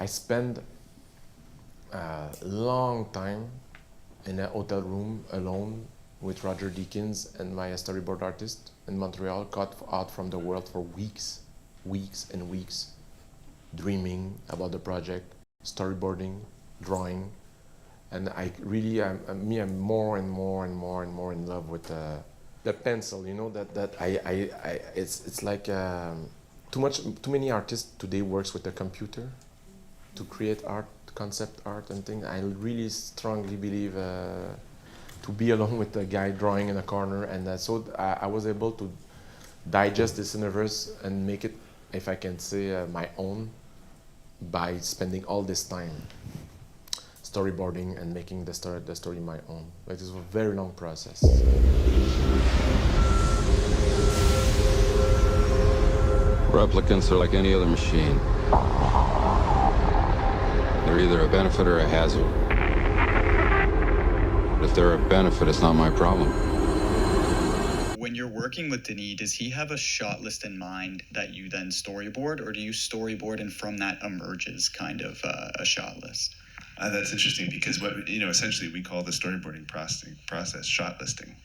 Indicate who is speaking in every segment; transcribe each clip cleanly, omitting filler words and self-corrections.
Speaker 1: I spent a long time in a hotel room alone with Roger Deakins and my storyboard artist in Montreal, cut out from the world for weeks and weeks, dreaming about the project, storyboarding, drawing, and I really, I'm more and more in love with the pencil. You know it's like too many artists today works with the computer to create art, concept art and things. I really strongly believe to be alone with the guy drawing in a corner, and so I was able to digest this universe and make it, if I can say, my own, by spending all this time storyboarding and making the story my own. Like, this was a very long process.
Speaker 2: Replicants are like any other machine. They're either a benefit or a hazard. But if they're a benefit, it's not my problem.
Speaker 3: When you're working with Denis, does he have a shot list in mind that you then storyboard, or do you storyboard and from that emerges kind of a shot list?
Speaker 4: That's interesting, because essentially we call the storyboarding process shot listing.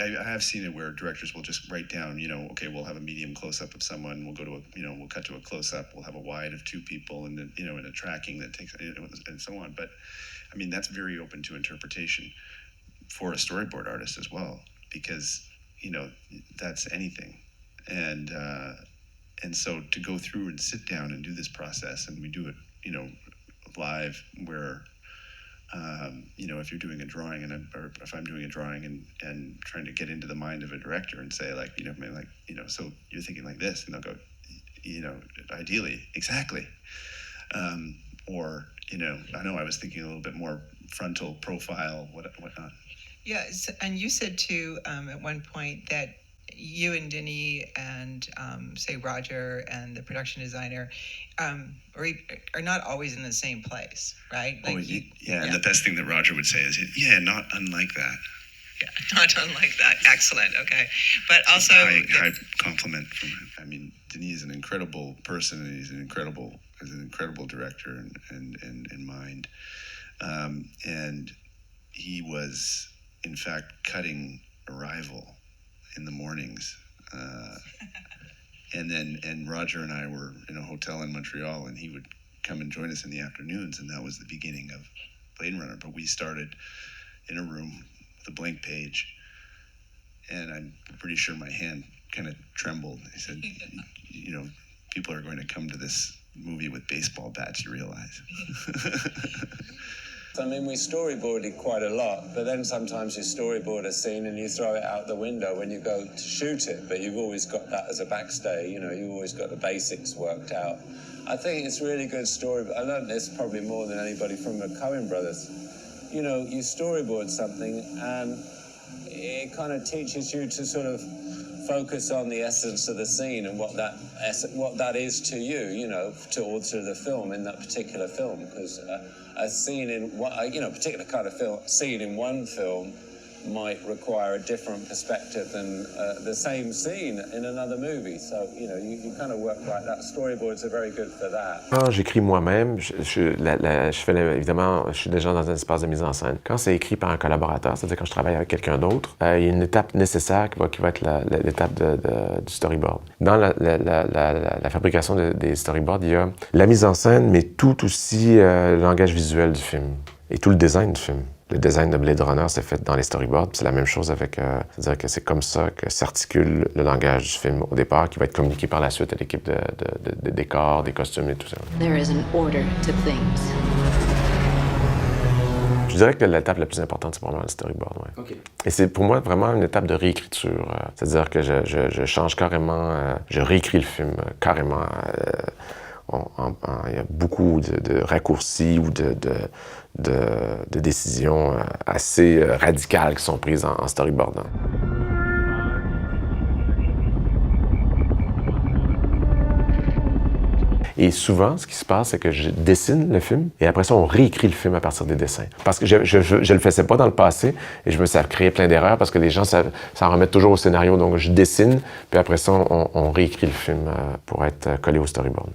Speaker 4: I have seen it where directors will just write down, okay, we'll have a medium close-up of someone, we'll go to we'll cut to a close-up, we'll have a wide of two people, and then, in a tracking that takes, and so on. But, I mean, that's very open to interpretation for a storyboard artist as well, because, that's anything. And so to go through and sit down and do this process, and we do it, live, where, if you're doing a drawing or if I'm doing a drawing and trying to get into the mind of a director and say, so you're thinking like this, and they'll go, ideally, exactly. Or, I know I was thinking a little bit more frontal profile, whatnot.
Speaker 5: Yeah, and you said too, at one point, that you and Denis and say Roger and the production designer are not always in the same place, right?
Speaker 4: Like and the best thing that Roger would say is, not unlike that.
Speaker 5: Yeah, not unlike that. Excellent. Okay, but also
Speaker 4: high compliment from him. I mean, Denis is an incredible person, and he's an incredible director and in mind, and he was, in fact, cutting Arrival in the mornings, and Roger and I were in a hotel in Montreal, and he would come and join us in the afternoons, and that was the beginning of Blade Runner. But we started in a room with a blank page, and I'm pretty sure my hand kind of trembled. He said, people are going to come to this movie with baseball bats, you realize.
Speaker 6: I mean, we storyboarded quite a lot, but then sometimes you storyboard a scene and you throw it out the window when you go to shoot it, but you've always got that as a backstay, you've always got the basics worked out. I think it's really good story. I learned this probably more than anybody from the Coen brothers. You storyboard something and it kind of teaches you to sort of focus on the essence of the scene and what that is to you, to alter the film in that particular film. Because a scene in a particular kind of scene in one film might require a different perspective than the same scene in another movie. So, you kind of work like that. Storyboards are very good for that.
Speaker 1: Quand j'écris moi-même, évidemment, je suis déjà dans un espace de mise en scène. Quand c'est écrit par un collaborateur, c'est-à-dire quand je travaille avec quelqu'un d'autre, il y a une étape nécessaire qui va être l'étape du storyboard. Dans la fabrication des storyboards, il y a la mise en scène, mais tout aussi le langage visuel du film et tout le design du film. Le design de Blade Runner, c'est fait dans les storyboards. C'est la même chose avec... c'est-à-dire que c'est comme ça que s'articule le langage du film au départ, qui va être communiqué par la suite à l'équipe de décors, des costumes et tout ça.
Speaker 7: There is an order to things.
Speaker 1: Je dirais que l'étape la plus importante, c'est probablement le storyboard. Ouais. Okay. Et c'est pour moi vraiment une étape de réécriture. C'est-à-dire que je change carrément... je réécris le film carrément. Il y a beaucoup de raccourcis ou de décisions assez radicales qui sont prises en storyboardant. Et souvent, ce qui se passe, c'est que je dessine le film et après ça, on réécrit le film à partir des dessins. Parce que je le faisais pas dans le passé et je me suis créé plein d'erreurs parce que les gens s'en remettent toujours au scénario. Donc, je dessine, puis après ça, on réécrit le film pour être collé au storyboard.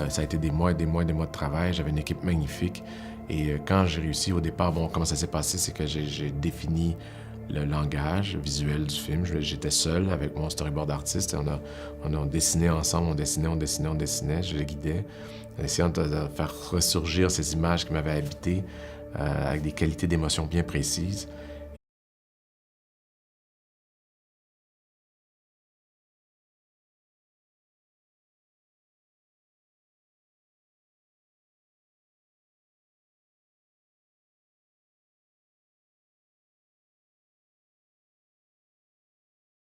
Speaker 1: Ça a été des mois et des mois et des mois de travail. J'avais une équipe magnifique. Et quand j'ai réussi au départ, comment ça s'est passé, c'est que j'ai défini le langage visuel du film. J'étais seul avec mon storyboard artiste. On a dessiné ensemble, on dessinait. Je le guidais, en essayant de faire ressurgir ces images qui m'avaient habité avec des qualités d'émotion bien précises.